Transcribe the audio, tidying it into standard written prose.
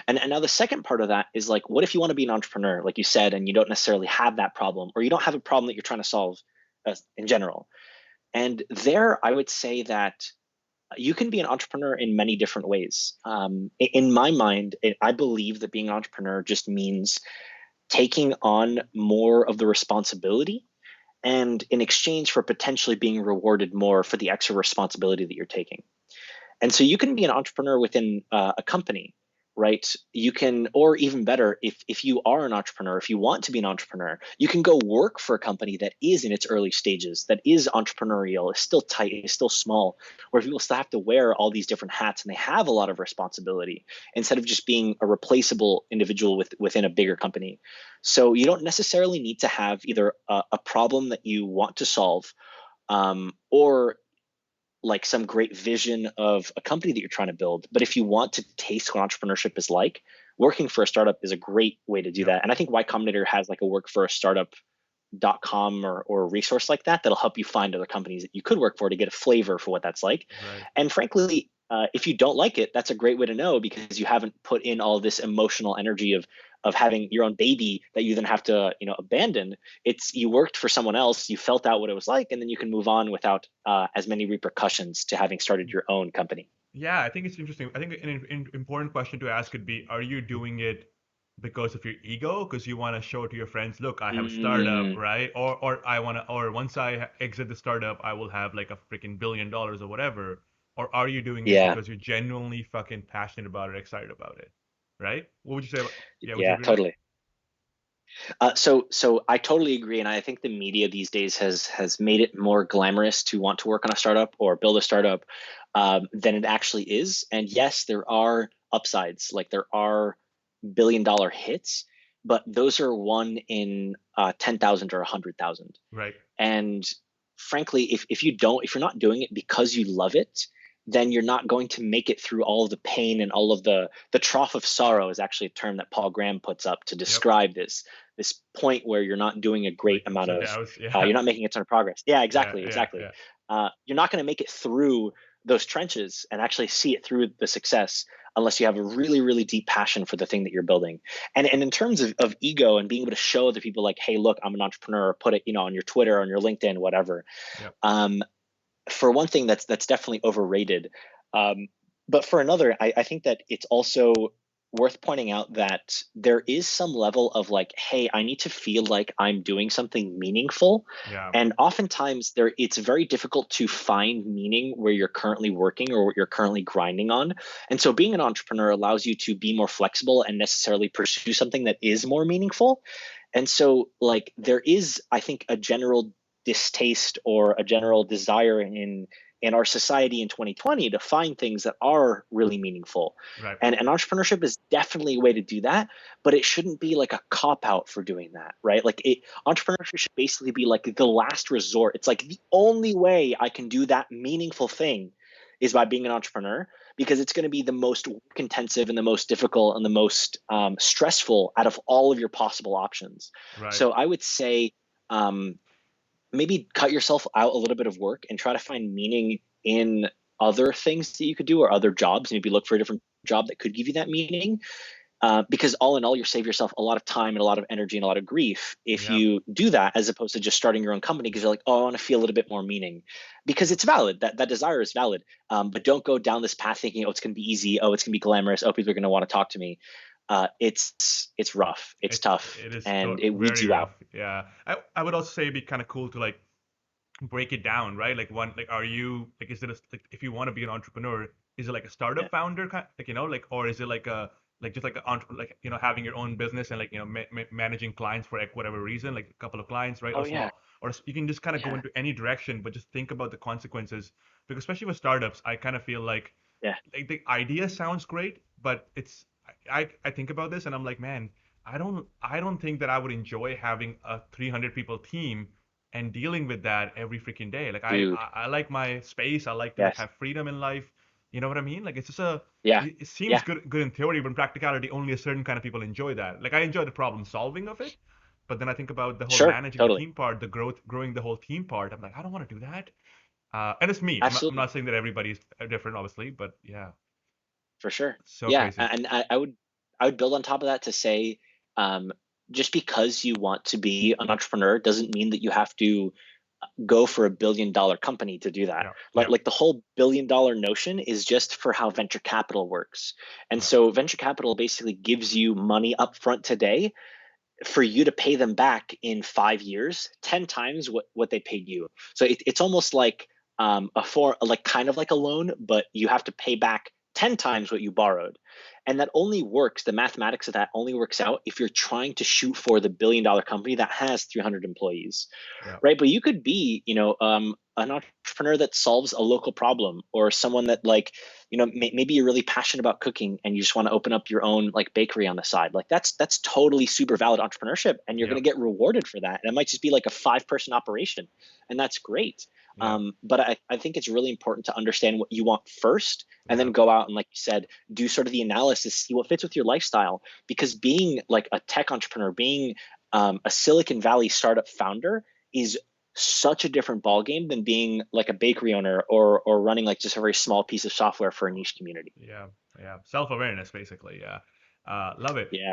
And now the second part of that is like, what if you want to be an entrepreneur, like you said, and you don't necessarily have that problem, or you don't have a problem that you're trying to solve in general? And there, I would say that you can be an entrepreneur in many different ways. In my mind, I believe that being an entrepreneur just means taking on more of the responsibility, and in exchange for potentially being rewarded more for the extra responsibility that you're taking. And so you can be an entrepreneur within a company, right? You can, or even better, if you are an entrepreneur, if you want to be an entrepreneur, you can go work for a company that is in its early stages, that is entrepreneurial, is still tight, is still small, where people still have to wear all these different hats and they have a lot of responsibility instead of just being a replaceable individual within a bigger company. So you don't necessarily need to have either a problem that you want to solve, or like some great vision of a company that you're trying to build. But if you want to taste what entrepreneurship is like, working for a startup is a great way to do Yep. that. And I think Y Combinator has like a work for a startup.com or a resource like that that'll help you find other companies that you could work for to get a flavor for what that's like. Right. And frankly, if you don't like it, that's a great way to know, because you haven't put in all this emotional energy of having your own baby that you then have to abandon. It's, you worked for someone else, you felt out what it was like, and then you can move on without as many repercussions to having started your own company. Yeah, I think it's interesting. I think an important question to ask could be, are you doing it because of your ego? Because you want to show to your friends, look, I have a startup, Mm, right? Or I want to, or once I exit the startup, I will have like a freaking $1 billion or whatever. Or are you doing it yeah, because you're genuinely fucking passionate about it, excited about it, right? What would you say? Yeah, would you yeah, agree with that? totally. So I totally agree, and I think the media these days has made it more glamorous to want to work on a startup or build a startup than it actually is. And yes, there are upsides, like there are billion-dollar hits, but those are one in 10,000 or 100,000. Right. And frankly, if you're not doing it because you love it, then you're not going to make it through all of the pain and all of the trough of sorrow is actually a term that Paul Graham puts up to Yep. describe this point where you're not doing a great Like ups amount and of downs. Yeah. you're not making a ton of progress. Yeah, Yeah. exactly, Yeah. exactly. Yeah. You're not going to make it through those trenches and actually see it through the success unless you have a really, really deep passion for the thing that you're building. And in terms of ego and being able to show other people like, hey, look, I'm an entrepreneur, or put it, on your Twitter, on your LinkedIn, whatever. Yep. Um, for one thing, that's definitely overrated. Um, but for another, I think that it's also worth pointing out that there is some level of like, hey, I need to feel like I'm doing something meaningful. Yeah. And oftentimes it's very difficult to find meaning where you're currently working or what you're currently grinding on. And so being an entrepreneur allows you to be more flexible and necessarily pursue something that is more meaningful. And so like there is, I think, a general distaste or a general desire in our society in 2020 to find things that are really meaningful. Right. And entrepreneurship is definitely a way to do that, but it shouldn't be like a cop out for doing that, right? Entrepreneurship should basically be like the last resort. It's like the only way I can do that meaningful thing is by being an entrepreneur, because it's going to be the most work intensive and the most difficult and the most stressful out of all of your possible options. Right. So I would say, um, maybe cut yourself out a little bit of work and try to find meaning in other things that you could do or other jobs. Maybe look for a different job that could give you that meaning. Because all in all, you save yourself a lot of time and a lot of energy and a lot of grief if Yep. you do that, as opposed to just starting your own company because you're like, oh, I want to feel a little bit more meaning. Because it's valid. That desire is valid. But don't go down this path thinking, oh, it's going to be easy. Oh, it's going to be glamorous. Oh, people are going to want to talk to me. It's rough. It's tough, It is and it weeds very you out. rough. Yeah. I would also say it'd be kind of cool to like break it down, right? Like one, like, are you like, is it a, like, if you want to be an entrepreneur, is it like a Yeah. startup founder kind, like, like, or is it like a, like just like a, like, having your own business and like, managing clients for like whatever reason, like a couple of clients, right? Or Oh yeah. small, or you can just kind of go Yeah. into any direction, but just think about the consequences. Because especially with startups, I kind of feel Yeah. like the idea sounds great, but it's, I think about this and I'm like, man, I don't think that I would enjoy having a 300 people team and dealing with that every freaking day. Like Dude. I like my space. I like to like Yes. have freedom in life. You know what I mean? Like it's just Yeah. it seems Yeah. good in theory, but in practicality, only a certain kind of people enjoy that. Like I enjoy the problem solving of it, but then I think about the whole Sure. managing the Totally. team part, the growing the whole team part. I'm like, I don't want to do that. And it's me. I'm Absolutely. not saying that everybody's different, obviously, but yeah, For sure. so Yeah. crazy. And I would I would build on top of that to say, um, just because you want to be an entrepreneur doesn't mean that you have to go for $1 billion company to do that. Yeah. Like, Yeah. like the whole $1 billion notion is just for how venture capital works. And Yeah. so venture capital basically gives you money up front today for you to pay them back in 5 years, 10 times what they paid you. So it's almost like like kind of like a loan, but you have to pay back 10 times what you borrowed. And that only works, the mathematics of that only works out if you're trying to shoot for the $1 billion company that has 300 employees, Yeah. right? But you could be, an entrepreneur that solves a local problem, or someone that, like, maybe you're really passionate about cooking and you just want to open up your own like bakery on the side. Like that's totally super valid entrepreneurship, and you're Yeah. going to get rewarded for that. And it might just be like a 5-person operation, and that's great. Yeah. But I think it's really important to understand what you want first, and Yeah. then go out and, like you said, do sort of the analysis, see what fits with your lifestyle. Because being like a tech entrepreneur, being a Silicon Valley startup founder is such a different ballgame than being like a bakery owner, or running like just a very small piece of software for a niche community. Yeah. Yeah. Self-awareness, basically. Yeah. Love it. Yeah.